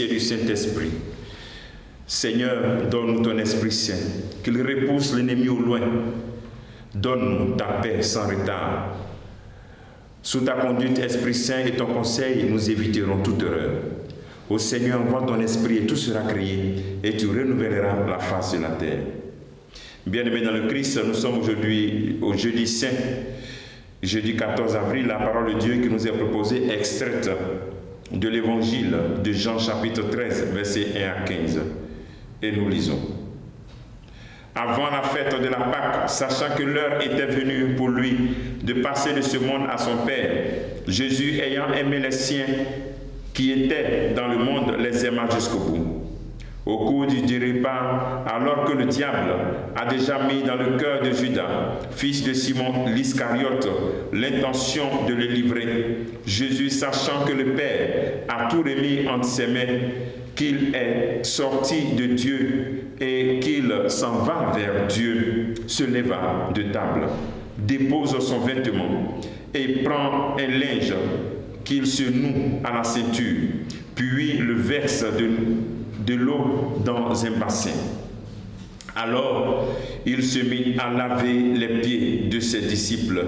et du Saint-Esprit. Seigneur, donne-nous ton Esprit Saint, qu'il repousse l'ennemi au loin. Donne-nous ta paix sans retard. Sous ta conduite, Esprit Saint, et ton conseil, nous éviterons toute erreur. Ô Seigneur, envoie ton Esprit et tout sera créé, et tu renouvelleras la face de la terre. Bien-aimés dans le Christ, nous sommes aujourd'hui au jeudi saint, jeudi 14 avril, la parole de Dieu qui nous est proposée est extraite de l'évangile de Jean chapitre 13, versets 1 à 15. Et nous lisons. Avant la fête de la Pâque, sachant que l'heure était venue pour lui de passer de ce monde à son Père, Jésus, ayant aimé les siens qui étaient dans le monde, les aima jusqu'au bout. Au cours du repas, alors que le diable a déjà mis dans le cœur de Judas, fils de Simon l'Iscariote, l'intention de le livrer, Jésus, sachant que le Père a tout remis entre ses mains, qu'il est sorti de Dieu et qu'il s'en va vers Dieu, se leva de table, dépose son vêtement et prend un linge qu'il se noue à la ceinture, puis le verse de l'eau dans un bassin. Alors, il se mit à laver les pieds de ses disciples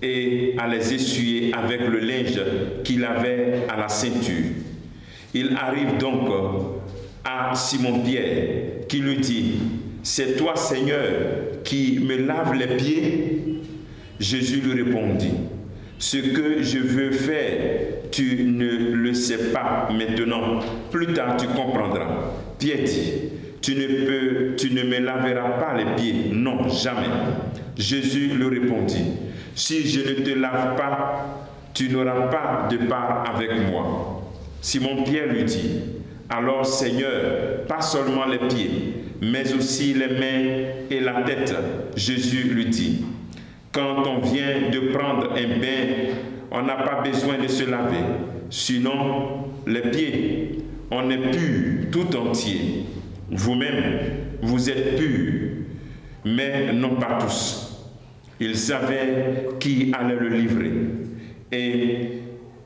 et à les essuyer avec le linge qu'il avait à la ceinture. Il arrive donc à Simon-Pierre qui lui dit, « C'est toi, Seigneur, qui me laves les pieds ?» Jésus lui répondit, « Ce que je veux faire, tu ne le sais pas maintenant. Plus tard, tu comprendras. » Pierre dit, « Tu ne me laveras pas les pieds. Non, jamais. » Jésus lui répondit, « Si je ne te lave pas, tu n'auras pas de part avec moi. » Simon-Pierre lui dit, « Alors, Seigneur, pas seulement les pieds, mais aussi les mains et la tête. » Jésus lui dit, « Quand on vient de prendre un bain, on n'a pas besoin de se laver. Sinon, les pieds, on est pur tout entier. Vous-même, vous êtes purs, mais non pas tous. » Il savait qui allait le livrer. Et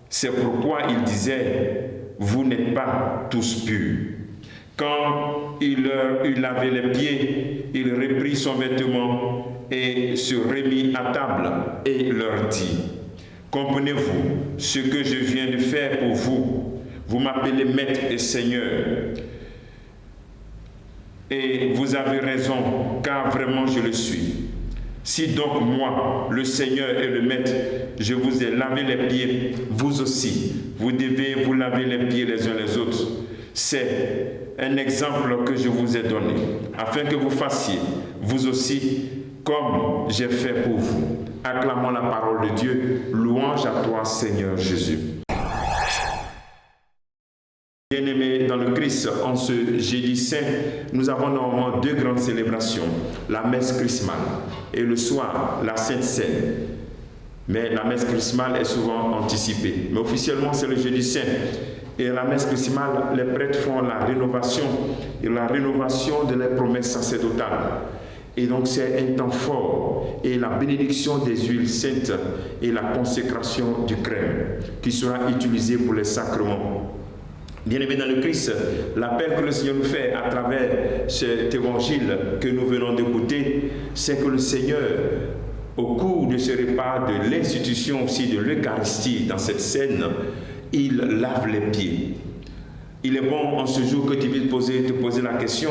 c'est pourquoi il disait, « Vous n'êtes pas tous purs. » Quand il leur eut lavé les pieds, il reprit son vêtement et se remit à table et leur dit, « Comprenez-vous ce que je viens de faire pour vous? Vous m'appelez Maître et Seigneur. Et vous avez raison, car vraiment je le suis. Si donc moi, le Seigneur et le Maître, je vous ai lavé les pieds, vous aussi, vous devez vous laver les pieds les uns les autres. C'est un exemple que je vous ai donné, afin que vous fassiez, vous aussi, comme j'ai fait pour vous. » Acclamons la parole de Dieu. Louange à toi, Seigneur Jésus. Bien-aimés dans le Christ, en ce jeudi saint, nous avons normalement deux grandes célébrations, la messe chrismale et le soir, la Sainte Seine. Mais la messe chrismale est souvent anticipée. Mais officiellement, c'est le jeudi saint. Et à la messe chrismale, les prêtres font la rénovation de leurs promesses sacerdotales. Et donc c'est un temps fort, et la bénédiction des huiles saintes et la consécration du crème qui sera utilisée pour les sacrements. Bien-aimés dans le Christ, l'appel que le Seigneur nous fait à travers cet évangile que nous venons d'écouter, c'est que le Seigneur, au cours de ce repas, de l'institution aussi de l'Eucharistie dans cette scène, il lave les pieds. Il est bon en ce jour que tu puisses te poser la question,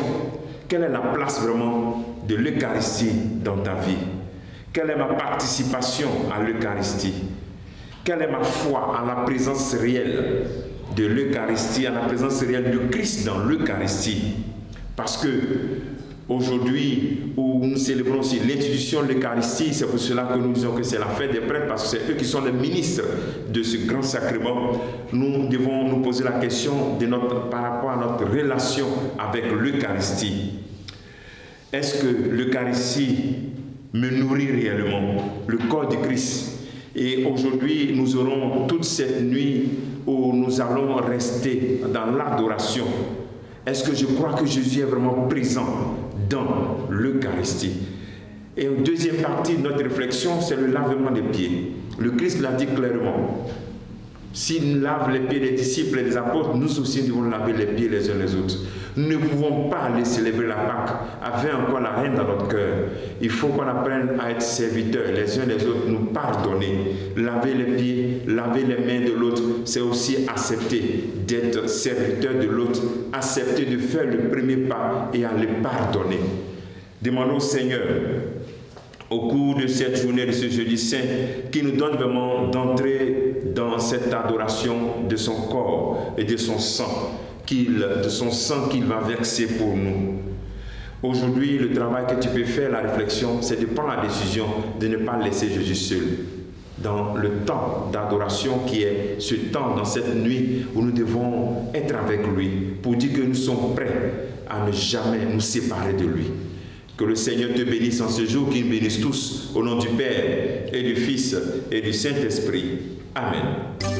quelle est la place vraiment de l'Eucharistie dans ta vie? Quelle est ma participation à l'Eucharistie? Quelle est ma foi à la présence réelle de l'Eucharistie, à la présence réelle du Christ dans l'Eucharistie? Parce que aujourd'hui, où nous célébrons aussi l'institution de l'Eucharistie, c'est pour cela que nous disons que c'est la fête des prêtres, parce que c'est eux qui sont les ministres de ce grand sacrement. Nous devons nous poser la question par rapport à notre relation avec l'Eucharistie. Est-ce que l'Eucharistie me nourrit réellement, le corps du Christ? Et aujourd'hui, nous aurons toute cette nuit où nous allons rester dans l'adoration. Est-ce que je crois que Jésus est vraiment présent dans l'Eucharistie? Et en deuxième partie de notre réflexion, c'est le lavement des pieds. Le Christ l'a dit clairement. S'il lave les pieds des disciples et des apôtres, nous aussi devons laver les pieds les uns les autres. Nous ne pouvons pas aller célébrer la Pâque avec encore la haine dans notre cœur. Il faut qu'on apprenne à être serviteurs les uns les autres, nous pardonner. Laver les pieds, laver les mains de l'autre, c'est aussi accepter d'être serviteur de l'autre, accepter de faire le premier pas et à le pardonner. Demandons au Seigneur, au cours de cette journée, de ce jeudi saint, qui nous donne vraiment d'entrer dans cette adoration de son corps et de son sang qu'il va verser pour nous. Aujourd'hui, le travail que tu peux faire, la réflexion, c'est de prendre la décision de ne pas laisser Jésus seul. Dans le temps d'adoration qui est ce temps, dans cette nuit où nous devons être avec lui, pour dire que nous sommes prêts à ne jamais nous séparer de lui. Que le Seigneur te bénisse en ce jour, qu'il nous bénisse tous, au nom du Père et du Fils et du Saint-Esprit. Amen.